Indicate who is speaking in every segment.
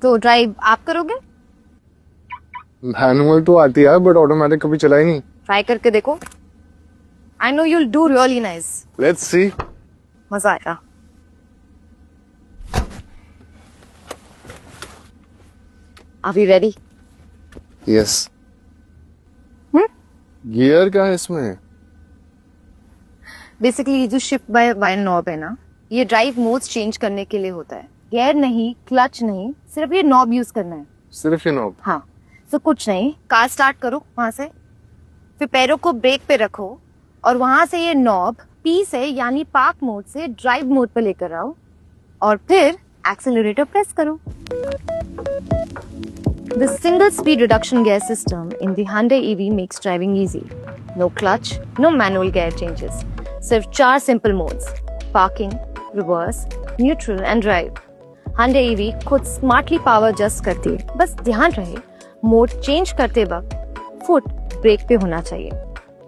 Speaker 1: तो ड्राइव आप करोगे?
Speaker 2: मैनुअल तो आती है बट ऑटोमेटिक कभी चला ही नहीं।
Speaker 1: ट्राई करके देखो। I know you'll do really nice.
Speaker 2: Let's see.
Speaker 1: मजा आएगा। Are we ready?
Speaker 2: Yes. Gear क्या है इसमें?
Speaker 1: बेसिकली ये जो शिफ्ट बाय नॉब है ना, ये ड्राइव मोड्स चेंज करने के लिए होता है। गियर नहीं, क्लच नहीं, सिर्फ ये नॉब यूज करना है।
Speaker 2: सिर्फ ये नॉब?
Speaker 1: हाँ, तो कुछ नहीं, कार स्टार्ट करो वहां से, फिर पैरों को ब्रेक पे रखो और वहां से ये नॉब पी से यानी पार्क मोड से ड्राइव मोड पे लेकर आओ और फिर एक्सेलरेटर प्रेस करो। The single speed reduction gear system in the Hyundai EV makes driving easy. No clutch, no manual gear changes. सिर्फ 4 simple modes: parking, reverse, neutral and drive. Hyundai EV खुद smartly power adjust करती है। बस ध्यान रहे mode change करते वक्त foot break पे होना चाहिए।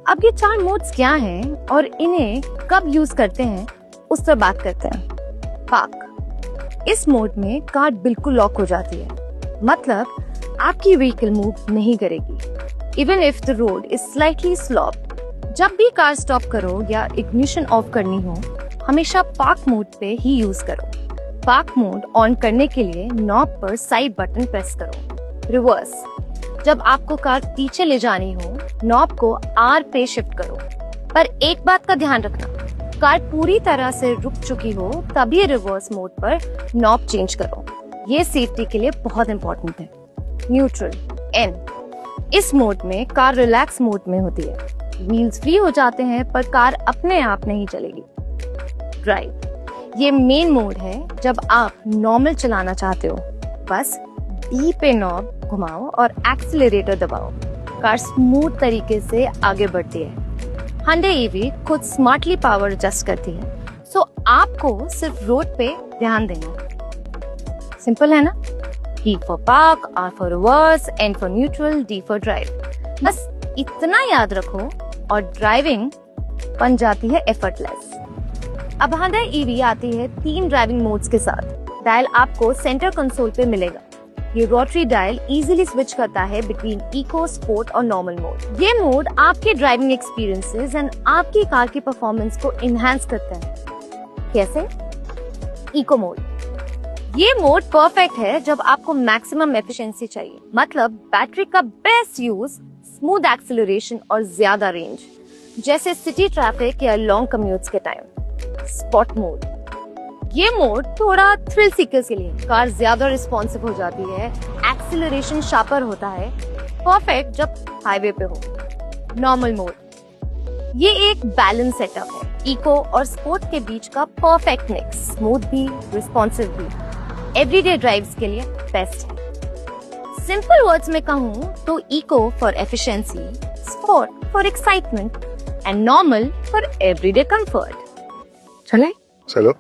Speaker 1: अब ये 4 मोड्स क्या हैं और इन्हें कब यूज करते हैं उस पर बात करते हैं। पार्क, इस मोड में कार बिल्कुल लॉक हो जाती है, मतलब आपकी व्हीकल मूव नहीं करेगी even if the road is slightly slope. जब भी कार स्टॉप करो या इग्निशन ऑफ करनी हो, हमेशा पार्क मोड पे ही यूज करो। पार्क मोड ऑन करने के लिए नॉब पर साइड बटन प्रेस करो। रिवर्स, जब आपको कार पीछे ले जानी हो, नॉब को आर पे शिफ्ट करो। पर एक बात का ध्यान रखना, कार पूरी तरह से रुक चुकी हो तभी रिवर्स मोड पर नॉब चेंज करो। ये सेफ्टी के लिए बहुत इंपॉर्टेंट है। न्यूट्रल, एन, इस मोड में कार रिलैक्स मोड में होती है। व्हील्स फ्री हो जाते हैं पर कार अपने आप नहीं चलेगी। ड्राइव, ये मेन मोड है जब आप नॉर्मल चलाना चाहते हो। बस डी पे नॉब घुमाओ और एक्सीलरेटर दबाओ, कार स्मूथ तरीके से आगे बढ़ती है। Hyundai EV खुद स्मार्टली पावर एडजस्ट करती है, सो आपको सिर्फ रोड पे ध्यान देना है। सिंपल है ना? P for park, R for reverse, N for neutral, D for drive। बस इतना याद रखो और ड्राइविंग बन जाती है एफर्टलेस। अब Hyundai EV आती है 3 ड्राइविंग मोड्स के साथ। डायल आपको सेंटर कंसोल पे मिलेगा। ये रोटरी डायल इजीली स्विच करता है बिटवीन इको, स्पोर्ट और नॉर्मल मोड। ये मोड आपके ड्राइविंग एक्सपीरियंसेस एंड आपकी कार की परफॉर्मेंस को इनहेंस करते हैं। कैसे? इको मोड, ये मोड परफेक्ट है जब आपको मैक्सिमम एफिशिएंसी चाहिए, मतलब बैटरी का बेस्ट यूज, स्मूथ एक्सेलरेशन और ज्यादा रेंज, जैसे सिटी ट्रैफिक या लॉन्ग कम्यूट्स के टाइम। स्पॉट मोड, ये मोड थोड़ा थ्रिल सीकर्स के लिए, कार ज्यादा रिस्पॉन्सिव हो जाती है, एक्सेलरेशन शार्पर होता है, परफेक्ट जब हाईवे पे हो। नॉर्मल मोड, ये एक बैलेंस सेटअप है, इको और स्पोर्ट के बीच का परफेक्ट मिक्स, स्मूथ भी, रिस्पॉन्सिव भी, एवरीडे ड्राइव्स के लिए बेस्ट है। सिंपल वर्ड्स में कहूँ तो eco for efficiency, sport for excitement and normal for everyday comfort. चले?
Speaker 2: चलो।